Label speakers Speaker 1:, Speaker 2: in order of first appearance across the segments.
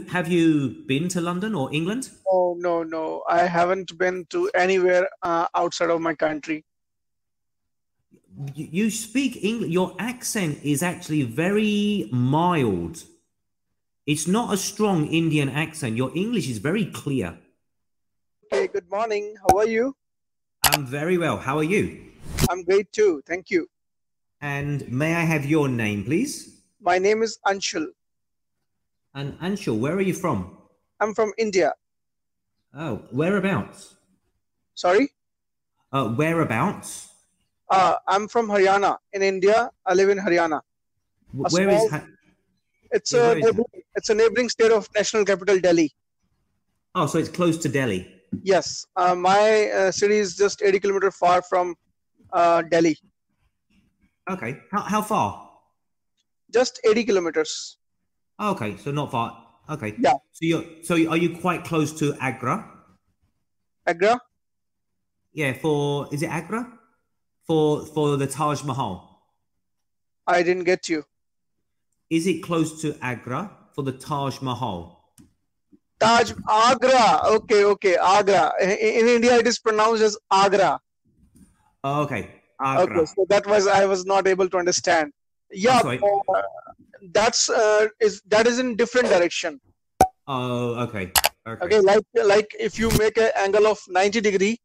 Speaker 1: Have you been to London or England?
Speaker 2: Oh, no, no. I haven't been to anywhere outside of my country.
Speaker 1: You speak English. Your accent is actually very mild. It's not a strong Indian accent. Your English is very clear.
Speaker 2: Okay, good morning. How are you?
Speaker 1: I'm very well. How are you?
Speaker 2: I'm great too. Thank you.
Speaker 1: And may I have your name, please?
Speaker 2: My name is Anshul.
Speaker 1: And Anshul, where are you from?
Speaker 2: I'm from India.
Speaker 1: Oh, whereabouts?
Speaker 2: Sorry?
Speaker 1: Whereabouts?
Speaker 2: I'm from Haryana in India. I live in Haryana. A
Speaker 1: Where is?
Speaker 2: small, it's
Speaker 1: Yeah,
Speaker 2: a
Speaker 1: where is that?
Speaker 2: it's a neighboring state of national capital Delhi.
Speaker 1: Oh, so it's close to Delhi.
Speaker 2: Yes, my city is just 80 kilometers far from Delhi.
Speaker 1: Okay. How far?
Speaker 2: Just 80 kilometers.
Speaker 1: Okay, so not far. Okay.
Speaker 2: Yeah,
Speaker 1: So are you quite close to Agra?
Speaker 2: Agra.
Speaker 1: Yeah, is it Agra? For the Taj Mahal.
Speaker 2: I didn't get you.
Speaker 1: Is it close to Agra for the Taj Mahal?
Speaker 2: Agra. Okay, okay, Agra. In India, it is pronounced as Agra.
Speaker 1: Oh, okay,
Speaker 2: Okay,
Speaker 1: Agra.
Speaker 2: so I was not able to understand.
Speaker 1: Oh,
Speaker 2: Yeah,
Speaker 1: sorry.
Speaker 2: that is in different direction.
Speaker 1: Oh, okay. Okay.
Speaker 2: Okay, like if you make an angle of 90-degree,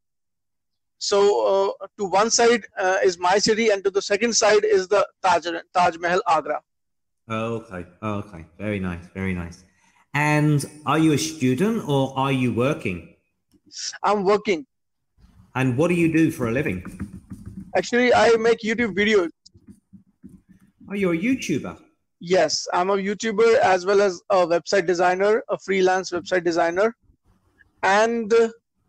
Speaker 2: so to one side is my city, and to the second side is the Taj Mahal, Agra.
Speaker 1: Okay. Okay. Very nice. Very nice. And are you a student or are you working?
Speaker 2: I'm working.
Speaker 1: And what do you do for a living?
Speaker 2: Actually, I make YouTube videos.
Speaker 1: Oh, you're a YouTuber.
Speaker 2: Yes, I'm a YouTuber as well as a website designer, a freelance website designer. And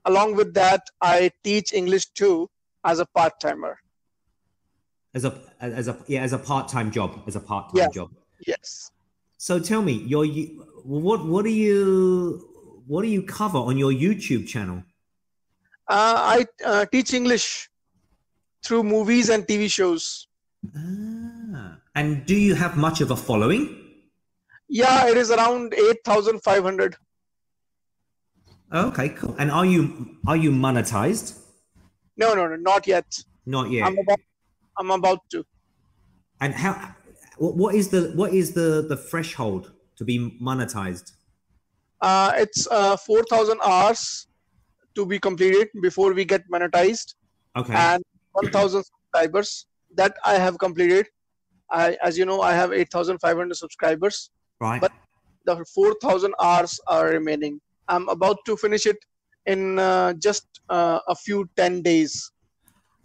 Speaker 2: along with that, I teach English too as a part-timer.
Speaker 1: As a part-time job. As a part-time
Speaker 2: Yes,
Speaker 1: job.
Speaker 2: yes.
Speaker 1: So tell me, what do you cover on your YouTube channel?
Speaker 2: I teach English through movies and TV shows.
Speaker 1: And do you have much of a following?
Speaker 2: Yeah, it is around 8,500.
Speaker 1: Okay, cool. And are you monetized?
Speaker 2: No, no, no, not yet.
Speaker 1: Not yet.
Speaker 2: I'm about to.
Speaker 1: And what is the threshold to be monetized?
Speaker 2: It's 4,000 hours to be completed before we get monetized,
Speaker 1: Okay.
Speaker 2: and 1,000 subscribers that I have completed. As you know, I have 8,500 subscribers,
Speaker 1: Right.
Speaker 2: but the 4,000 hours are remaining. I'm about to finish it in just a few 10 days.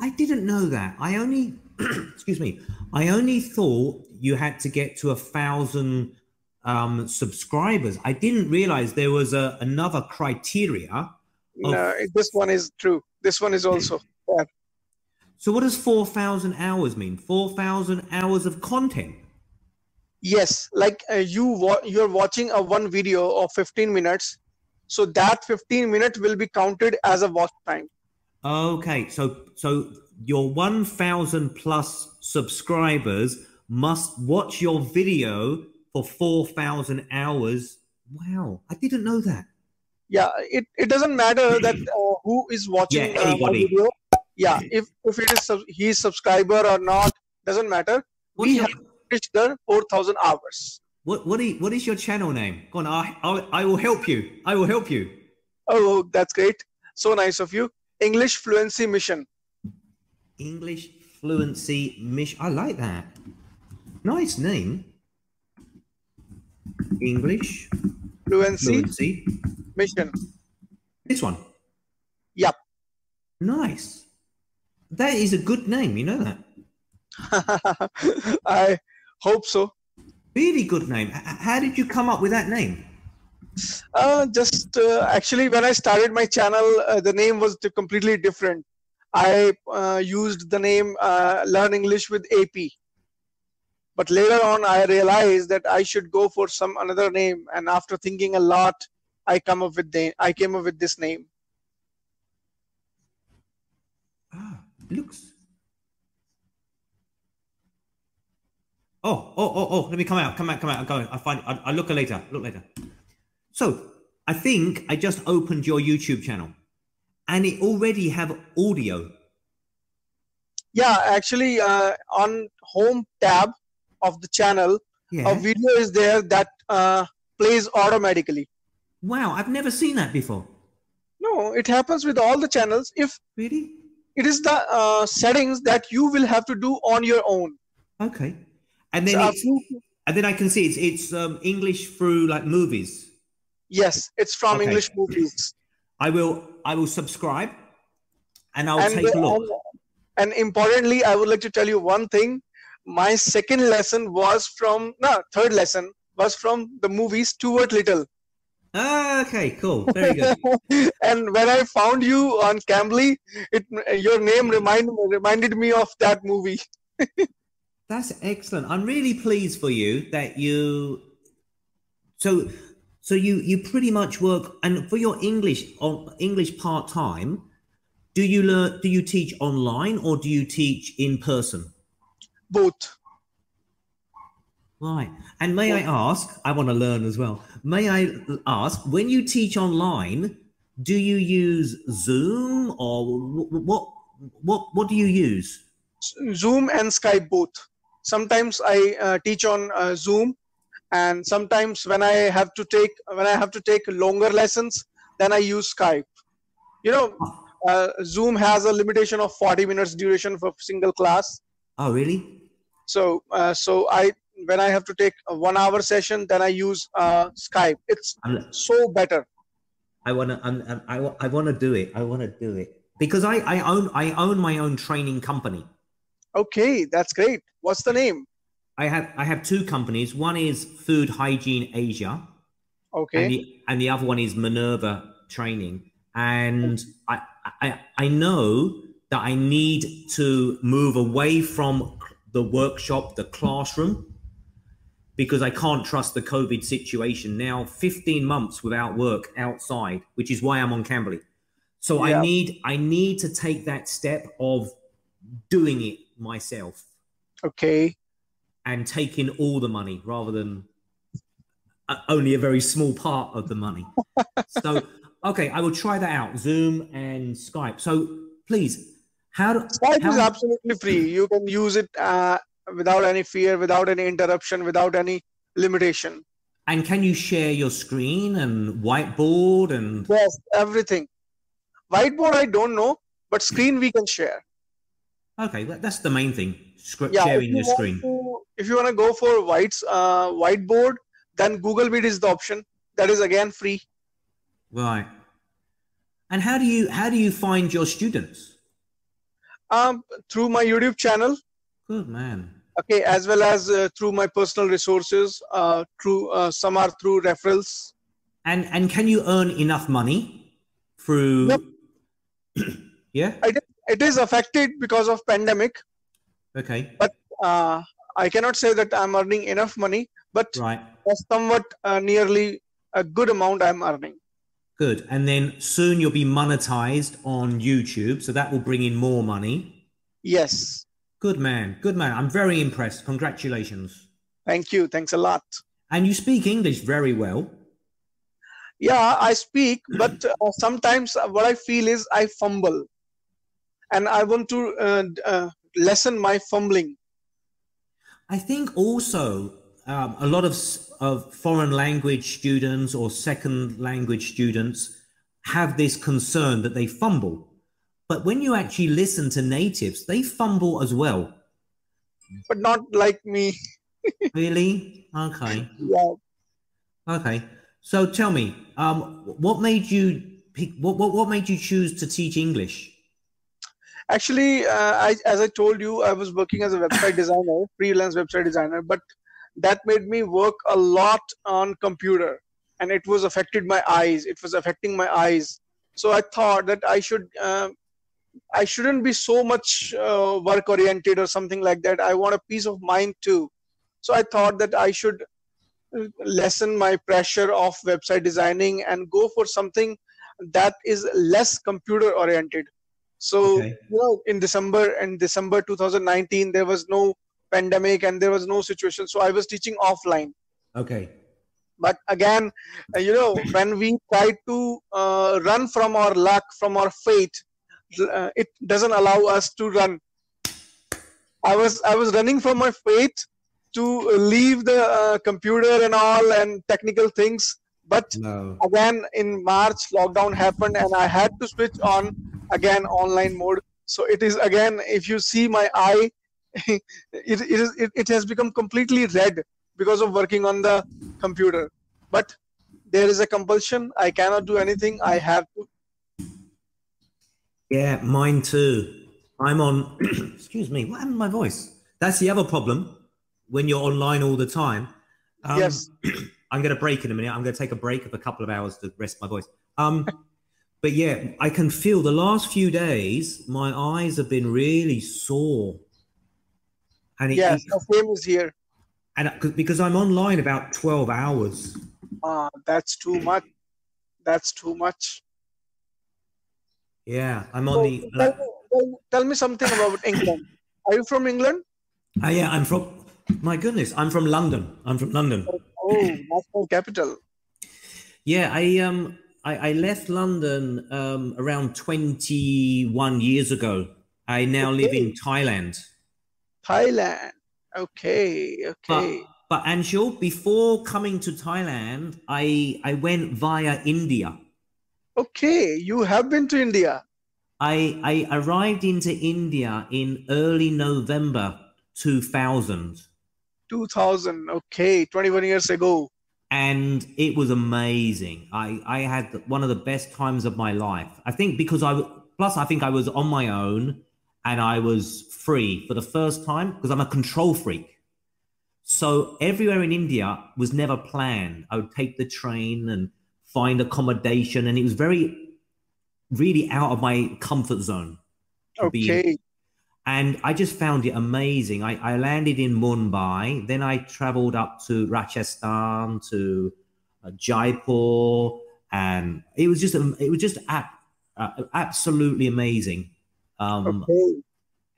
Speaker 1: I didn't know that. I only excuse me. I only thought you had to get to 1,000 subscribers. I didn't realize there was another criteria.
Speaker 2: No, this one is true. This one is also there.
Speaker 1: So what does 4,000 hours mean? 4,000 hours of content?
Speaker 2: Yes, like you're watching a one video of 15 minutes, so that 15 minutes will be counted as a watch time.
Speaker 1: Okay, so your 1,000 plus subscribers must watch your video for 4,000 hours. Wow, I didn't know that.
Speaker 2: Yeah, it doesn't matter that who is watching
Speaker 1: Yeah,
Speaker 2: my
Speaker 1: anybody.
Speaker 2: video. Yeah, if it is he's subscriber or not, doesn't matter.
Speaker 1: What's
Speaker 2: We
Speaker 1: your
Speaker 2: have reached the 4,000 hours.
Speaker 1: what is your channel name? Go on, I will help you. I will help you.
Speaker 2: Oh, that's great. So nice of you. English Fluency Mission.
Speaker 1: English Fluency Mission. I like that. Nice name. English
Speaker 2: Fluency Mission.
Speaker 1: This one.
Speaker 2: Yep.
Speaker 1: Nice. That is a good name. You know that.
Speaker 2: I hope so.
Speaker 1: Really good name. How did you come up with that name?
Speaker 2: Actually, when I started my channel, the name was completely different. I used the name Learn English with AP. But later on, I realized that I should go for some another name. And after thinking a lot, I came up with this name.
Speaker 1: Looks. Oh. Let me come out. I'm going. I'll look later. Look later. So I think I just opened your YouTube channel and it already have audio.
Speaker 2: Yeah, actually, on home tab of the channel, a
Speaker 1: Yeah.
Speaker 2: video is there that plays automatically.
Speaker 1: Wow, I've never seen that before.
Speaker 2: No, it happens with all the channels. If
Speaker 1: Really?
Speaker 2: it is the settings that you will have to do on your own.
Speaker 1: Okay. And
Speaker 2: It's
Speaker 1: then
Speaker 2: a
Speaker 1: it's
Speaker 2: few,
Speaker 1: and then I can see it's English through like movies.
Speaker 2: yes, it's from
Speaker 1: Okay.
Speaker 2: English movies.
Speaker 1: I will subscribe and I'll
Speaker 2: And,
Speaker 1: take a look.
Speaker 2: and importantly, I would like to tell you one thing. My second lesson was from, no, third lesson was from the movie Stuart Little.
Speaker 1: Okay, cool. Very good.
Speaker 2: And when I found you on Cambly, your name reminded me of that movie.
Speaker 1: That's excellent. I'm really pleased for you that you so you pretty much work and for your English part-time, do you teach online or do you teach in person?
Speaker 2: Both.
Speaker 1: Right. And may I ask, I want to learn as well. May I ask, when you teach online, do you use Zoom or what do you use?
Speaker 2: Zoom and Skype both. Sometimes I teach on Zoom, and sometimes when I have to take longer lessons, then I use Skype. You know, Zoom has a limitation of 40 minutes duration for single class.
Speaker 1: Oh, really?
Speaker 2: So I when I have to take a 1 hour session, then I use Skype. It's
Speaker 1: I'm,
Speaker 2: so better.
Speaker 1: I want to I want to do it. I want to do it because I own my own training company.
Speaker 2: Okay, that's great. What's the name?
Speaker 1: I have two companies. One is Food Hygiene Asia,
Speaker 2: Okay.
Speaker 1: and the other one is Minerva Training. And I know that I need to move away from the workshop, the classroom, because I can't trust the COVID situation now. 15 months without work outside, which is why I'm on Cambly. So
Speaker 2: Yeah.
Speaker 1: I need to take that step of doing it myself.
Speaker 2: Okay.
Speaker 1: And taking all the money rather than only a very small part of the money. So, okay, I will try that out, Zoom and Skype. So please,
Speaker 2: Skype is absolutely free. You can use it without any fear, without any interruption, without any limitation.
Speaker 1: And can you share your screen and whiteboard and?
Speaker 2: Yes, everything. Whiteboard, I don't know, but screen we can share.
Speaker 1: Okay, that's the main thing. Sharing your screen.
Speaker 2: If you want to go for whiteboard, then Google Meet is the option. That is again free.
Speaker 1: Right. And how do you find your students?
Speaker 2: Through my YouTube channel.
Speaker 1: Good man.
Speaker 2: Okay, as well as through my personal resources. Some are through referrals.
Speaker 1: And can you earn enough money through?
Speaker 2: Yep.
Speaker 1: Yeah.
Speaker 2: It is affected because of pandemic.
Speaker 1: Okay.
Speaker 2: But I cannot say that I'm earning enough money, but
Speaker 1: right.
Speaker 2: Somewhat nearly a good amount I'm earning.
Speaker 1: Good. And then soon you'll be monetized on YouTube, so that will bring in more money.
Speaker 2: Yes.
Speaker 1: Good man. Good man. I'm very impressed. Congratulations.
Speaker 2: Thank you. Thanks a lot.
Speaker 1: And you speak English very well.
Speaker 2: Yeah, I speak, but sometimes what I feel is I fumble. And I want to lessen my fumbling.
Speaker 1: I think also a lot of foreign language students or second language students have this concern that they fumble. But when you actually listen to natives, they fumble as well.
Speaker 2: But not like me.
Speaker 1: Really? Okay.
Speaker 2: Yeah.
Speaker 1: Okay. So tell me, what made you pick? What made you choose to teach English?
Speaker 2: Actually, as I told you, I was working as a website designer, freelance website designer, but that made me work a lot on computer, and it was affected my eyes. It was affecting my eyes. So I thought that I shouldn't be so much work oriented or something like that. I want a peace of mind too. So I thought that I should lessen my pressure of website designing and go for something that is less computer oriented. So,
Speaker 1: okay.
Speaker 2: In December 2019, there was no pandemic and there was no situation. So I was teaching offline.
Speaker 1: Okay.
Speaker 2: But again, when we try to run from our luck, from our fate, it doesn't allow us to run. I was running from my fate to leave the computer and all and technical things. But
Speaker 1: No.
Speaker 2: again, in March, lockdown happened and I had to switch on again online mode. So it is again, if you see my eye, it has become completely red because of working on the computer. But there is a compulsion. I cannot do anything. I have to.
Speaker 1: Yeah, mine too. I'm on, excuse me, what happened to my voice? That's the other problem when you're online all the time.
Speaker 2: Yes.
Speaker 1: I'm going to break in a minute. I'm going to take a break of a couple of hours to rest my voice. But yeah, I can feel the last few days, my eyes have been really sore. And
Speaker 2: Yes, the same is here.
Speaker 1: And because I'm online about 12 hours.
Speaker 2: That's too much. That's too much.
Speaker 1: Yeah, I'm on
Speaker 2: tell me something about England. Are you from England?
Speaker 1: Yeah, I'm from, my goodness, I'm from London. I'm from London.
Speaker 2: Oh, national capital.
Speaker 1: Yeah, I left London around 21 years ago. I now live in Thailand.
Speaker 2: Thailand. Okay, okay.
Speaker 1: But Anshul, before coming to Thailand, I went via India.
Speaker 2: Okay, you have been to India.
Speaker 1: I arrived into India in early November 2000.
Speaker 2: 2000, okay, 21 years ago.
Speaker 1: And it was amazing. I had one of the best times of my life. I think because I think I was on my own and I was free for the first time because I'm a control freak. So everywhere in India was never planned. I would take the train and find accommodation, and it was really out of my comfort zone.
Speaker 2: Okay.
Speaker 1: And I just found it amazing. I landed in Mumbai, then I traveled up to Rajasthan, to Jaipur, and it was just absolutely amazing.
Speaker 2: Okay.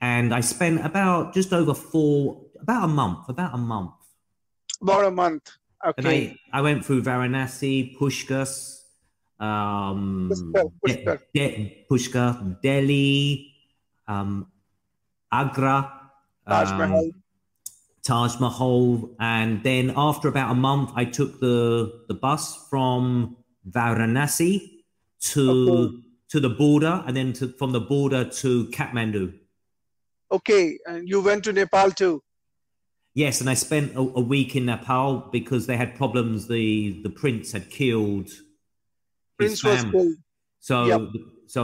Speaker 1: And I spent about a month.
Speaker 2: About a month. Okay.
Speaker 1: And I went through Varanasi, Pushkar, Pushkar, Delhi, Agra, Taj Mahal, and then after about a month, I took the bus from Varanasi to the border, and then from the border to Kathmandu.
Speaker 2: Okay, and you went to Nepal too.
Speaker 1: Yes, and I spent a week in Nepal because they had problems. The prince had killed his family. So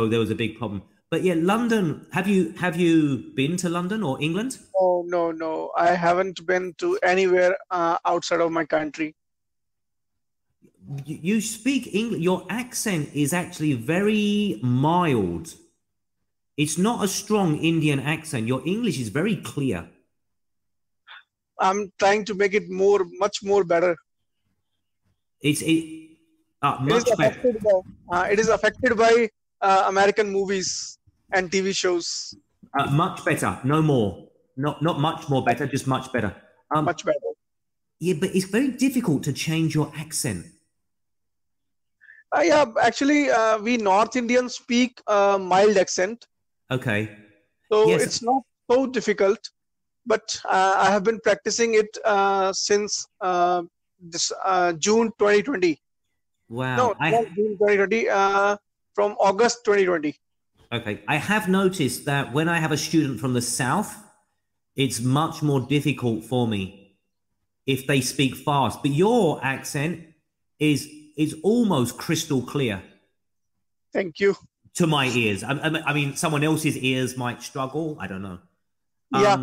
Speaker 1: there was a big problem. But yeah, London. Have you been to London or England?
Speaker 2: Oh no, I haven't been to anywhere outside of my country.
Speaker 1: You speak English. Your accent is actually very mild. It's not a strong Indian accent. Your English is very clear.
Speaker 2: I'm trying to make it much more better.
Speaker 1: Much better.
Speaker 2: It is affected by American movies and TV shows.
Speaker 1: Much better, no more. Not much more better, just much better.
Speaker 2: Much better.
Speaker 1: Yeah, but it's very difficult to change your accent.
Speaker 2: Yeah, actually, we North Indians speak mild accent.
Speaker 1: Okay.
Speaker 2: So yes. It's not so difficult, but I have been practicing it since this June 2020.
Speaker 1: Wow.
Speaker 2: No, not June 2020, from August 2020.
Speaker 1: Okay. I have noticed that when I have a student from the South, it's much more difficult for me if they speak fast. But your accent is almost crystal clear.
Speaker 2: Thank you.
Speaker 1: To my ears. I mean, someone else's ears might struggle. I don't know.
Speaker 2: Yeah.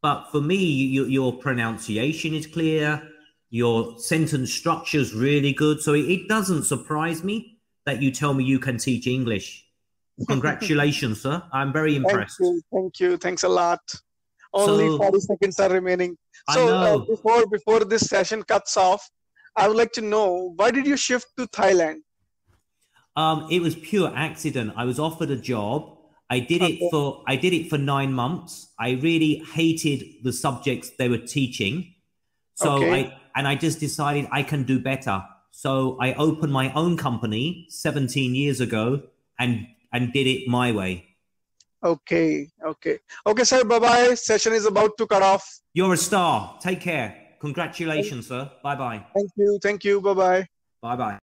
Speaker 1: But for me, your pronunciation is clear. Your sentence structure is really good. So it doesn't surprise me that you tell me you can teach English. Congratulations, sir. I'm very impressed.
Speaker 2: Thank you. Thanks a lot. Only 40 seconds are remaining. So before this session cuts off, I would like to know, why did you shift to Thailand?
Speaker 1: It was pure accident. I was offered a job. I did it for 9 months. I really hated the subjects they were teaching. So
Speaker 2: Okay.
Speaker 1: I just decided I can do better. So I opened my own company 17 years ago and did it my way.
Speaker 2: Okay. Okay. Okay, sir. Bye bye. Session is about to cut off.
Speaker 1: You're a star. Take care. Congratulations, sir. Bye bye.
Speaker 2: Thank you. Thank you. Bye bye.
Speaker 1: Bye bye.